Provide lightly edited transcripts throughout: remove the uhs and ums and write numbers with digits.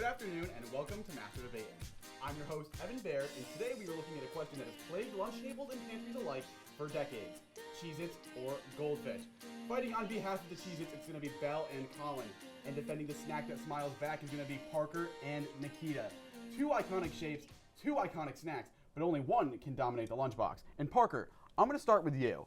afternoon, and welcome to Master Debating. I'm your host, Evan Baird, and today we are looking at a question that has plagued lunch tables and pantries alike for decades. Cheez-Its or Goldfish? Fighting on behalf of the Cheez-Its, it's going to be Belle and Colin. And defending the snack that smiles back is going to be Parker and Nikita. Two iconic shapes, two iconic snacks, but only one can dominate the lunchbox. And Parker, I'm going to start with you.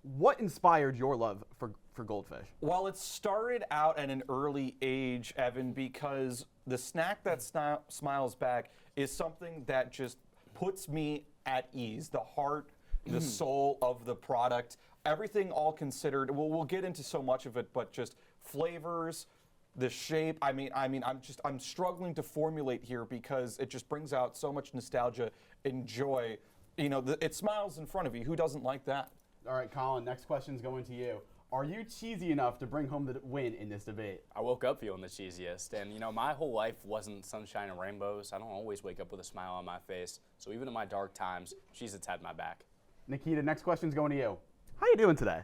What inspired your love for Goldfish? Well, it started out at an early age, Evan, because the snack that smiles back is something that just puts me at ease. The heart, the soul of the product, everything all considered. We'll get into so much of it, but just flavors, the shape. I'm struggling to formulate here because it just brings out so much nostalgia and joy. You know, it smiles in front of you. Who doesn't like that? All right, Colin, next question's going to you. Are you cheesy enough to bring home the win in this debate? I woke up feeling the cheesiest, and my whole life wasn't sunshine and rainbows. I don't always wake up with a smile on my face, so even in my dark times, Cheez-Its had my back. Nikita, next question's going to you. How you doing today?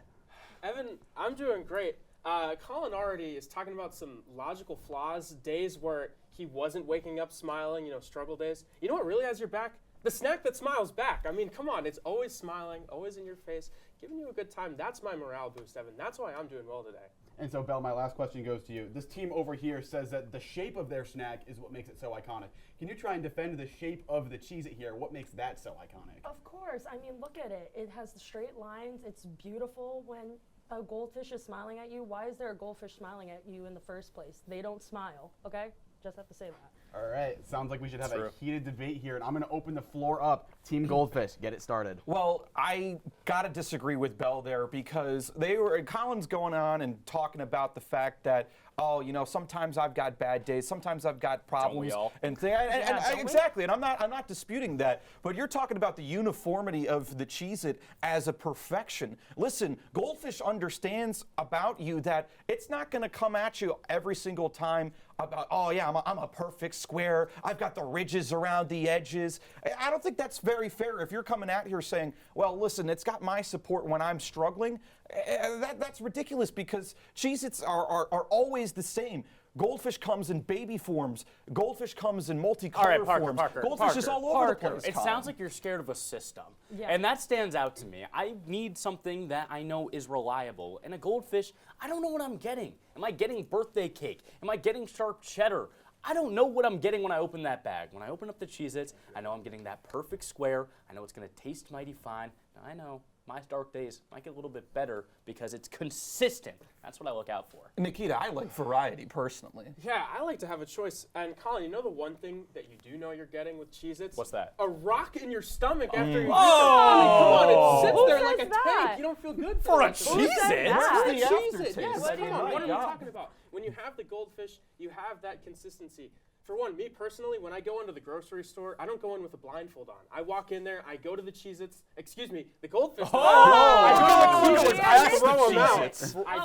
Evan, I'm doing great. Colin already is talking about some logical flaws, days where he wasn't waking up smiling, struggle days. You know what really has your back? The snack that smiles back. I mean, come on, it's always smiling, always in your face, giving you a good time. That's my morale boost, Evan. That's why I'm doing well today. And so, Belle, my last question goes to you. This team over here says that the shape of their snack is what makes it so iconic. Can you try and defend the shape of the Cheez-It here? What makes that so iconic? Of course. I mean, look at it. It has the straight lines. It's beautiful when a goldfish is smiling at you. Why is there a goldfish smiling at you in the first place? They don't smile, okay? Just have to say that. All right. Sounds like we should have a heated debate here, and I'm going to open the floor up. Team Goldfish, get it started. Well, I got to disagree with Belle there because Colin's going on and talking about the fact that, sometimes I've got bad days, sometimes I've got problems. Exactly, and I'm not disputing that, but you're talking about the uniformity of the Cheez-It as a perfection. Listen, Goldfish understands about you that it's not going to come at you every single time about, I'm a perfect square, I've got the ridges around the edges. I don't think that's very fair if you're coming out here saying, well, listen, it's got my support when I'm struggling. That's ridiculous because Cheez-Its are always the same. Goldfish comes in baby forms. Goldfish comes in multicolor forms. Goldfish is all over the place. It sounds like you're scared of a system. Yeah. And that stands out to me. I need something that I know is reliable. And a goldfish, I don't know what I'm getting. Am I getting birthday cake? Am I getting sharp cheddar? I don't know what I'm getting when I open that bag. When I open up the Cheez-Its, I know I'm getting that perfect square. I know it's going to taste mighty fine. Now, I know my dark days might get a little bit better because it's consistent. That's what I look out for. Nikita, I like variety personally. Yeah, I like to have a choice. And Colin, you know the one thing that you do know you're getting with Cheez-Its? What's that? A rock in your stomach after you come on, it sits there like a tank. You don't feel good for a Cheez-It. Where's the Cheez-It? aftertaste? Yes, What are we talking about? When you have the Goldfish, you have that consistency. For one, me personally, when I go into the grocery store, I don't go in with a blindfold on. I walk in there, I go to the Cheez-Its, the Goldfish. I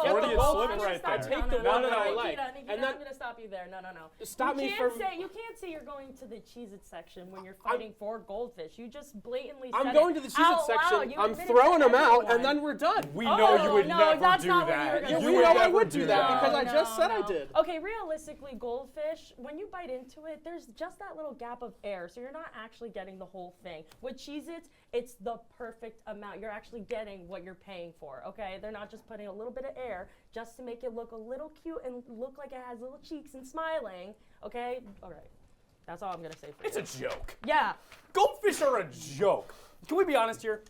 get the Goldfish, I take the one that I like. I'm going to stop you there. No. You can't say you're going to the Cheez-It section when you're fighting for Goldfish. You just blatantly said I'm going to the Cheez-It section, I'm throwing them out, and then we're done. We know you would never do that. You know I would do that because I just said I did. Okay, realistically, Goldfish, when you bite into it, there's just that little gap of air, so you're not actually getting the whole thing. With Cheez-Its, it's the perfect amount. You're actually getting what you're paying for, okay? They're not just putting a little bit of air just to make it look a little cute and look like it has little cheeks and smiling, okay? All right. That's all I'm going to say for you. It's a joke. Yeah. Goldfish are a joke. Can we be honest here?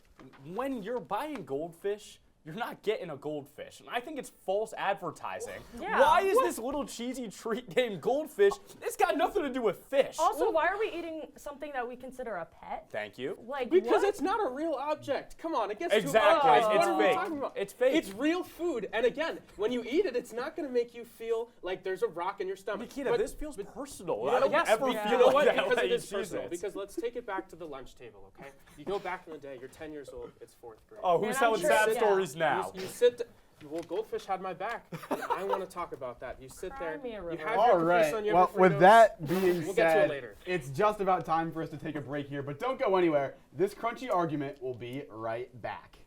When you're buying Goldfish, you're not getting a goldfish. And I think it's false advertising. Yeah. Why is this little cheesy treat named Goldfish? It's got nothing to do with fish. Also, why are we eating something that we consider a pet? Thank you. Because it's not a real object. Come on, it gets exactly. too It's what are we fake. talking about? It's fake. It's real food. And again, when you eat it, it's not going to make you feel like there's a rock in your stomach. Nikita, this feels personal. I don't ever feel you know what? Because it is personal. Because let's take it back to the lunch table, okay? You go back in the day, you're 10 years old, it's 4th grade. Oh, who's telling sad stories now? You sit. Well, Goldfish had my back, and I want to talk about that. You sit there, you have All your right. Capri Sun, you Well, have your with Fritos. that being We'll get to it said, later. it's just about time for us to take a break here, but don't go anywhere. This crunchy argument will be right back.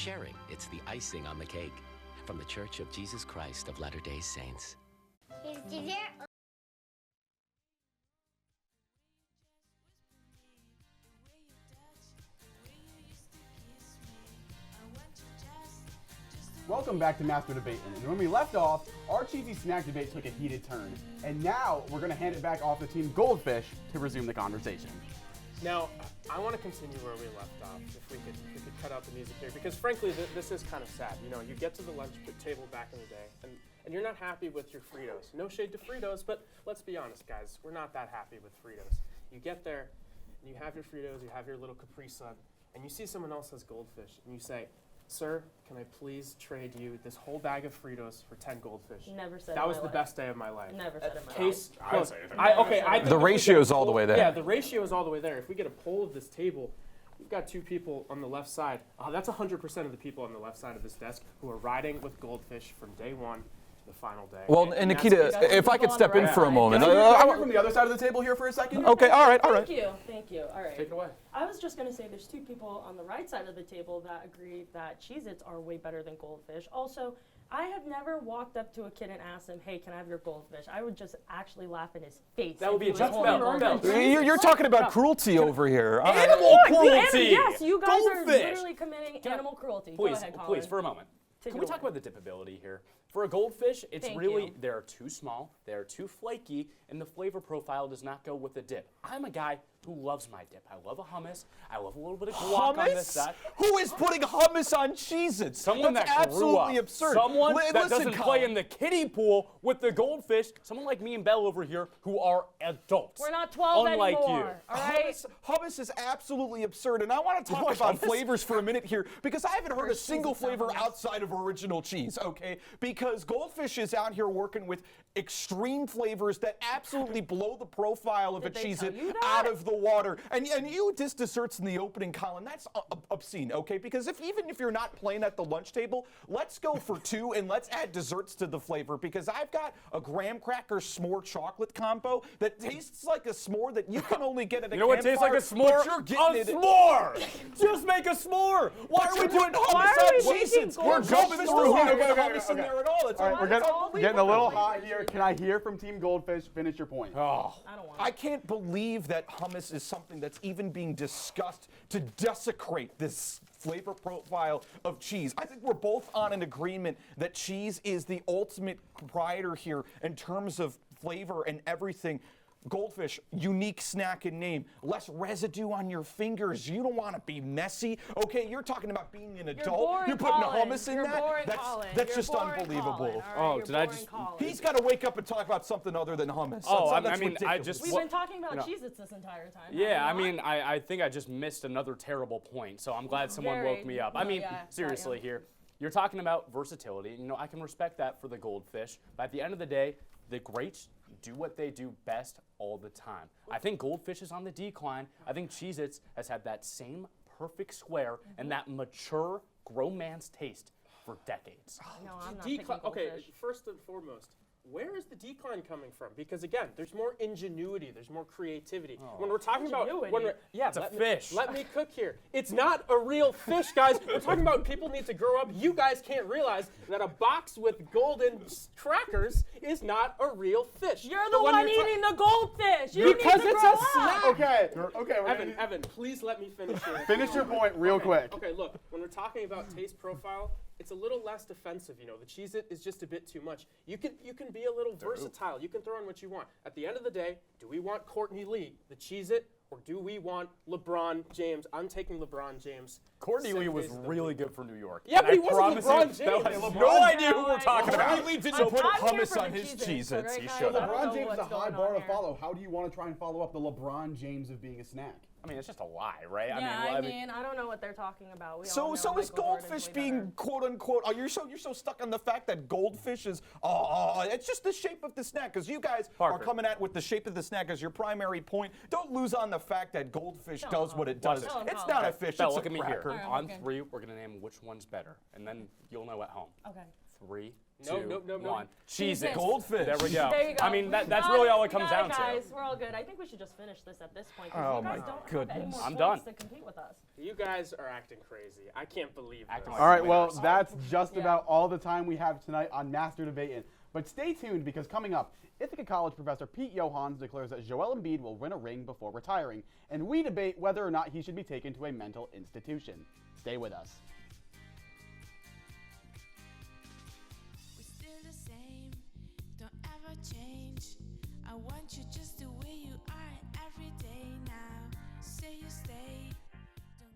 sharing, it's the icing on the cake. From the Church of Jesus Christ of Latter-day Saints. Is dessert Welcome back to Master Debatin'. And when we left off, our cheesy snack debate took a heated turn. And now we're going to hand it back off to Team Goldfish to resume the conversation. Now, I want to continue where we left off, if we could cut out the music here, because frankly, this is kind of sad. You know, you get to the lunch table back in the day, and you're not happy with your Fritos. No shade to Fritos, but let's be honest, guys, we're not that happy with Fritos. You get there, and you have your Fritos, you have your little Capri Sun, and you see someone else has Goldfish, and you say, "Sir, can I please trade you this whole bag of Fritos for 10 Goldfish?" Never said That in was my the life. best day of my life. Never said in my Case life. closed. Never I think The if we ratio get a is all the poll- way there. Yeah, the ratio is all the way there. If we get a poll of this table, we've got 2 people on the left side. That's 100% of the people on the left side of this desk who are riding with Goldfish from day one to the final day. Well, and that's Nikita, basically- if I could step in for a moment. Can I hear from the other side of the table here for a second? Okay, all right. Thank you. All right. Take it away. I was just going to say there's 2 people on the right side of the table that agree that Cheez-Its are way better than Goldfish. Also, I have never walked up to a kid and asked him, "Hey, can I have your Goldfish?" I would just actually laugh in his face. That would be if a he was judgment. holding Bell, Goldfish. You're talking about cruelty over here. All right. Animal Yes, cruelty! you guys are Goldfish! literally committing Can I- animal cruelty. Please, Go ahead, Colin. please, for a moment. Take Can it we talk away. about the dippability here? For a goldfish, it's Thank really, you. they're too small, they're too flaky, and the flavor profile does not go with the dip. I'm a guy who loves my dip. I love a hummus. I love a little bit of guac on this Hummus? side. Who is putting hummus on Cheez-Its? Someone That's that grew absolutely up. absurd. Someone that Listen, doesn't play Colin. in the kiddie pool with the goldfish. Someone like me and Belle over here who are adults. We're not 12 unlike anymore. you. All right. Hummus is absolutely absurd, and I want to talk about flavors for a minute here because I haven't heard a single flavor outside of original cheese, okay? Because Goldfish is out here working with extreme flavors that absolutely blow the profile of Did a they Cheez-It tell you that? out of the water. And you dissed desserts in the opening, Colin. That's obscene, okay? Because even if you're not playing at the lunch table, let's go for 2 and let's add desserts to the flavor because I've got a graham cracker s'more chocolate combo that tastes like a s'more that you can only get at a You know what tastes like a campfire, s'more? but you're getting it. s'more! Just make a s'more! Why are we doing hummus Why are on we making Cheez-Its? We're Goldfish going s'mores? through here. Okay, No okay, hummus in okay. there at all. It's All right, we're getting a little hot here. Can I hear from Team Goldfish? Finish your point. Oh. I don't want I can't believe that hummus is something that's even being discussed to desecrate this flavor profile of cheese. I think we're both on an agreement that cheese is the ultimate proprietor here in terms of flavor and everything. Goldfish, unique snack and name. Less residue on your fingers. You don't want to be messy. Okay, you're talking about being an adult. boring, You're putting Colin. hummus in You're that? boring, That's Colin. that's You're just boring, unbelievable. Colin. All right, Oh, you're did I boring, just- Colin. He's got to wake up and talk about something other than hummus. Oh, That's I mean, I ridiculous. just- We've what- been talking about you know. Cheez-Its this entire time. Yeah, I have we mean, not? I think I just missed another terrible point, so I'm glad someone Very- woke me up. I no, mean, yeah, got seriously you. here, you're talking about versatility. You know, I can respect that for the goldfish, but at the end of the day, the greats do what they do best all the time. I think Goldfish is on the decline. I think Cheez-Its has had that same perfect square and that mature grown man's taste for decades. No, I'm not picking Okay, Goldfish. first and foremost, where is the decline coming from? Because again, there's more ingenuity, there's more creativity. When we're talking about, Ingenuity? It's a fish. Let me cook here. It's not a real fish, guys. We're talking about people need to grow up. You guys can't realize that a box with golden crackers is not a real fish. You're But the when one you're ta- eating the goldfish. You Because need to it's grow a up. snack. Okay, okay. We're Evan, gonna- Evan, please let me finish here. Finish your point real quick. Okay, look, when we're talking about taste profile, it's a little less defensive, you know. The Cheez-It is just a bit too much. You can be a little versatile. You can throw in what you want. At the end of the day, do we want Courtney Lee, the Cheez-It, or do we want LeBron James? I'm taking LeBron James. Courtney 7 Lee was days of the really week. good for New York. Yeah, And but he I wasn't promise LeBron you, Bell James. has LeBron no idea who No, we're I talking don't. about. Courtney Lee did I'm put here hummus for on the his Cheez-Its, Cheez-Its. alright, He guys? should I have. don't LeBron know James is a what's high going bar on to here. follow. How do you want to try and follow up the LeBron James of being a snack? I mean, it's just a lie, right? Yeah, I I mean, mean, I don't know what they're talking about. We all So know is Michael Jordan's Goldfish way being better. quote unquote? Oh, you're so stuck on the fact that Goldfish is it's just the shape of the snack because you guys Parker. are coming at with the shape of the snack as your primary point. Don't lose on the fact that Goldfish Don't does what it call does. it. Don't It's call not it. a fish. Bell, It's look a at me here. cracker. Alright, On okay. 3, we're gonna name which one's better, and then you'll know at home. Okay. 3, Nope, 2, nope, nope, nope. 1. Cheez-Its. Goldfish. There we go. There you go. I mean, that's Got really it. all We it comes got down it, to. guys. We're all good. I think we should just finish this at this point. 'Cause Oh you guys my don't have goodness. any more I'm points done. to compete with us. You guys are acting crazy. I can't believe this. Acting like All right, well, winners. that's just Yeah. about all the time we have tonight on Master Debatin'. But stay tuned because coming up, Ithaca College professor Pete Johans declares that Joel Embiid will win a ring before retiring, and we debate whether or not he should be taken to a mental institution. Stay with us. We're still the same, don't ever change. I want you just the way you